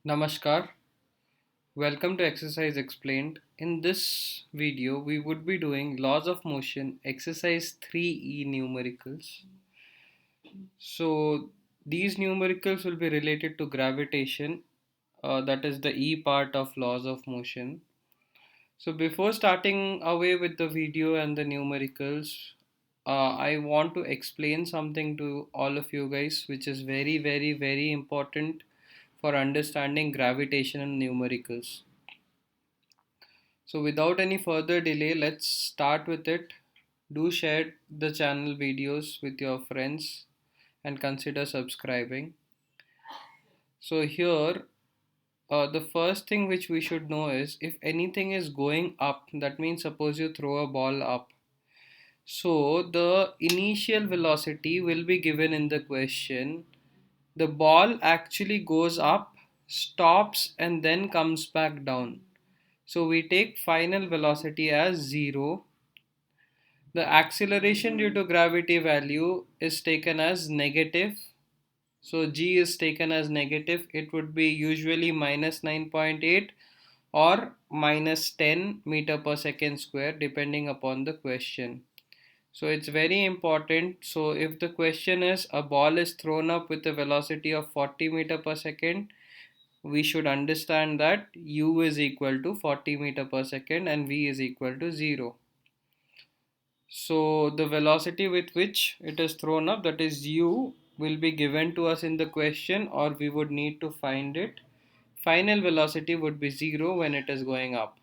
Namaskar, welcome to Exercise Explained. In this video, we would be doing Laws of Motion, Exercise 3E numericals. So, these numericals will be related to gravitation, that is the E part of Laws of Motion. So, before starting away with the video and the numericals, I want to explain something to all of you guys, which is very important for understanding gravitation and numericals. So without any further delay, let's start with it. Do share the channel videos with your friends and consider subscribing. So here, the first thing which we should know is if anything is going up, that means suppose you throw a ball up. So the initial velocity will be given in the question. The ball actually goes up, stops and then comes back down. So we take final velocity as 0. The acceleration due to gravity value is taken as negative. So g is taken as negative. It would be usually minus 9.8 or minus 10 meter per second square depending upon the question. So it's very important. So if the question is a ball is thrown up with a velocity of 40 meter per second, we should understand that u is equal to 40 meter per second and v is equal to 0. So the velocity with which it is thrown up, that is u, will be given to us in the question, or we would need to find it. Final velocity would be 0 when it is going up.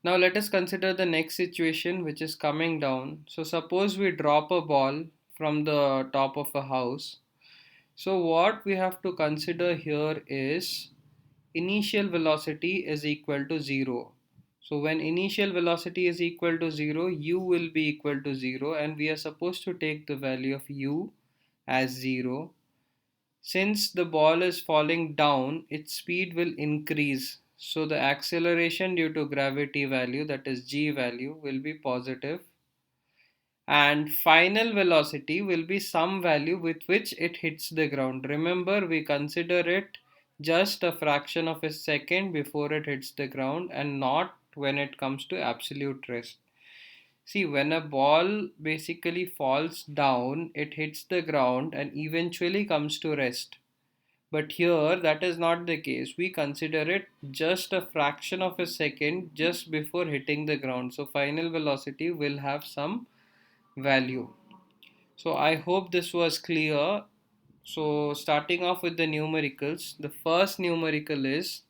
Now let us consider the next situation, which is coming down. So suppose we drop a ball from the top of a house. So what we have to consider here is initial velocity is equal to 0. So when initial velocity is equal to 0, u will be equal to 0, and we are supposed to take the value of u as 0. Since the ball is falling down, its speed will increase. So the acceleration due to gravity value, that is g value, will be positive, and final velocity will be some value with which it hits the ground. Remember, we consider it just a fraction of a second before it hits the ground and not when it comes to absolute rest. See, when a ball basically falls down, it hits the ground and eventually comes to rest. But here, that is not the case. We consider it just a fraction of a second just before hitting the ground. So final velocity will have some value. So I hope this was clear. So starting off with the numericals, the first numerical is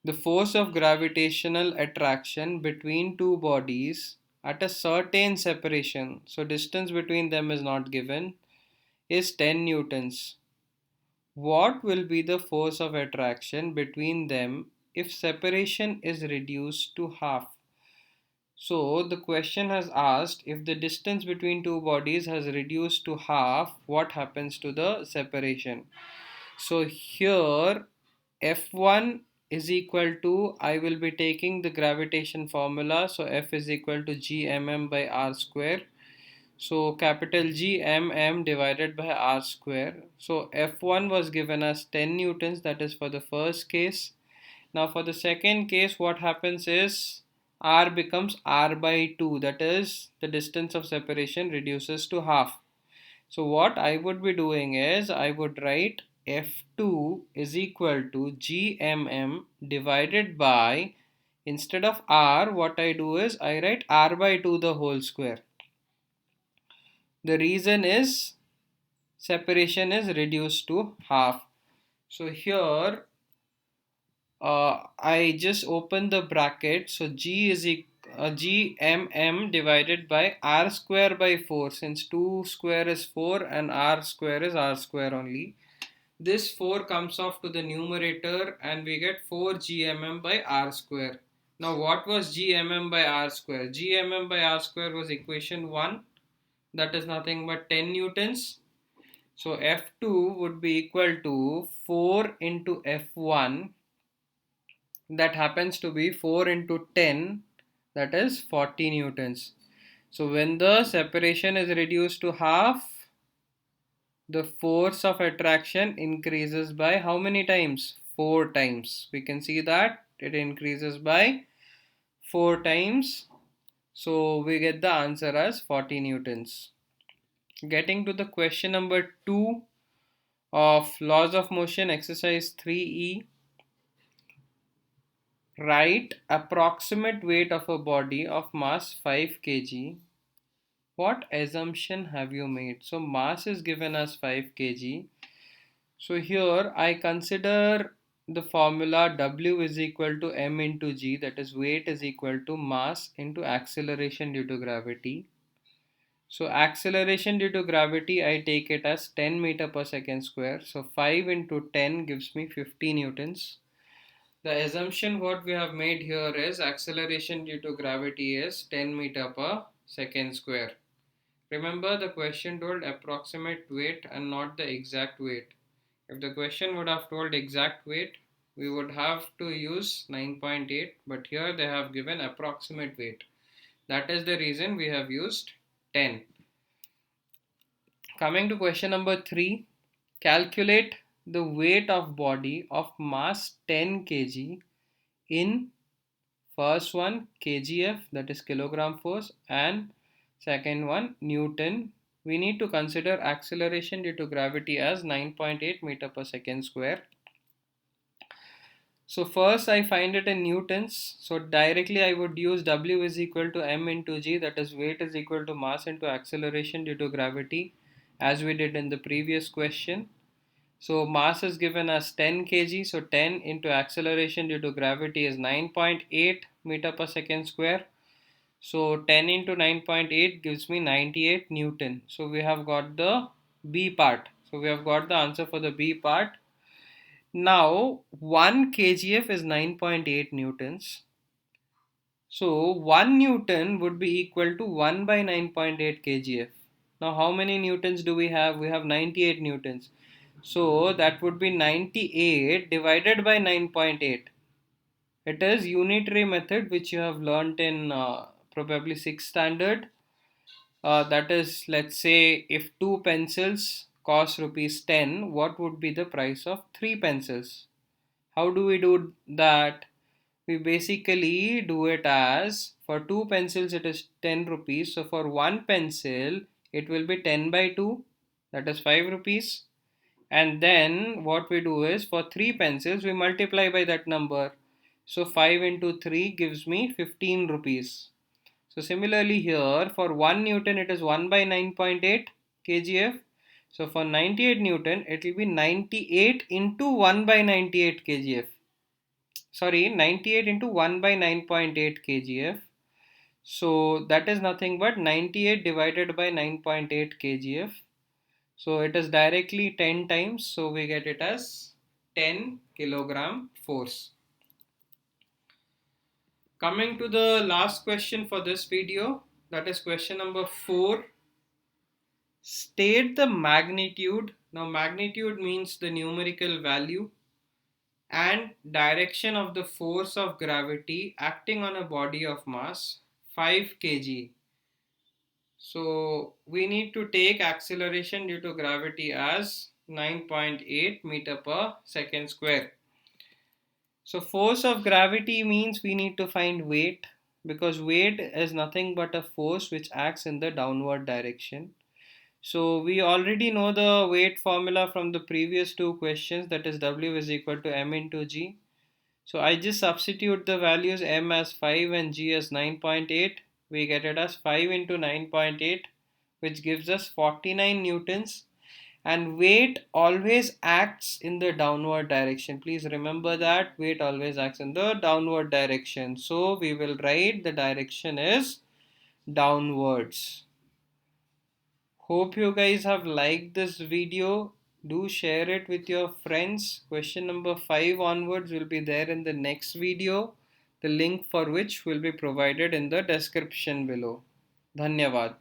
the force of gravitational attraction between two bodies at a certain separation, so distance between them is not given, is 10 newtons. What will be the force of attraction between them if separation is reduced to half? So the question has asked if the distance between two bodies has reduced to half, what happens to the separation? So here F1 is equal to, I will be taking the gravitation formula, so F is equal to gmm by r square. So capital G mm divided by r square. So F1 was given as 10 newtons, that is for the first case. Now for the second case, what happens is r becomes r by 2, that is the distance of separation reduces to half. So what I would be doing is I would write F2 is equal to gmm divided by, instead of r, what I do is I write r by 2 the whole square. The reason is separation is reduced to half. So here I just open the bracket. So G is G mm divided by r square by 4, since 2 square is 4 and r square is r square only. This 4 comes off to the numerator and we get 4 gmm by r square. Now what was gmm by r square? Gmm by r square was equation 1, that is nothing but 10 newtons. So F2 would be equal to 4 into F1, that happens to be 4 into 10, that is 40 newtons. So when the separation is reduced to half, the force of attraction increases by how many times? 4 times. We can see that it increases by 4 times. So we get the answer as 40 newtons. Getting to the question number 2 of laws of motion exercise 3E. Write approximate weight of a body of mass 5 kg. What assumption have you made? So mass is given as 5 kg. So here I consider the formula W is equal to m into g, that is weight is equal to mass into acceleration due to gravity. So acceleration due to gravity, I take it as 10 meter per second square. So 5 into 10 gives me 50 newtons. The assumption what we have made here is acceleration due to gravity is 10 meter per second square. Remember, the question told approximate weight and not the exact weight. If the question would have told exact weight, we would have to use 9.8, but here they have given approximate weight. That is the reason we have used 10. Coming to question number 3, calculate the weight of body of mass 10 kg in first one kgf, that is kilogram force, and second one Newton. We need to consider acceleration due to gravity as 9.8 meter per second square. So first I find it in newtons. So directly I would use W is equal to m into g, that is weight is equal to mass into acceleration due to gravity, as we did in the previous question. So mass is given as 10 kg. So 10 into acceleration due to gravity is 9.8 meter per second square. So 10 into 9.8 gives me 98 Newton. So we have got the B part. So we have got the answer for the B part. Now 1 kgf is 9.8 newtons. So 1 Newton would be equal to 1 by 9.8 kgf. Now how many newtons do we have? We have 98 newtons. So that would be 98 divided by 9.8. It is unitary method which you have learnt in probably 6th standard. That is, let's say if 2 pencils cost rupees 10, what would be the price of 3 pencils? How do we do that? We basically do it as for 2 pencils it is 10 rupees. So for 1 pencil it will be 10 by 2, that is 5 rupees. And then what we do is for 3 pencils we multiply by that number. So 5 into 3 gives me 15 rupees. So similarly here for 1 Newton it is 1 by 9.8 kgf. So for 98 Newton it will be 98 into 1 by 98 kgf. Sorry, 98 into 1 by 9.8 kgf. So that is nothing but 98 divided by 9.8 kgf. So it is directly 10 times. So we get it as 10 kilogram force. Coming to the last question for this video, that is question number 4. State the magnitude. Now magnitude means the numerical value and direction of the force of gravity acting on a body of mass 5 kg. So we need to take acceleration due to gravity as 9.8 meter per second square. So force of gravity means we need to find weight, because weight is nothing but a force which acts in the downward direction. So we already know the weight formula from the previous 2 questions, that is W is equal to m into g. So I just substitute the values m as 5 and g as 9.8. We get it as 5 into 9.8, which gives us 49 newtons. And weight always acts in the downward direction. Please remember that weight always acts in the downward direction. So we will write the direction is downwards. Hope you guys have liked this video. Do share it with your friends. Question number 5 onwards will be there in the next video, the link for which will be provided in the description below. Dhanyavad.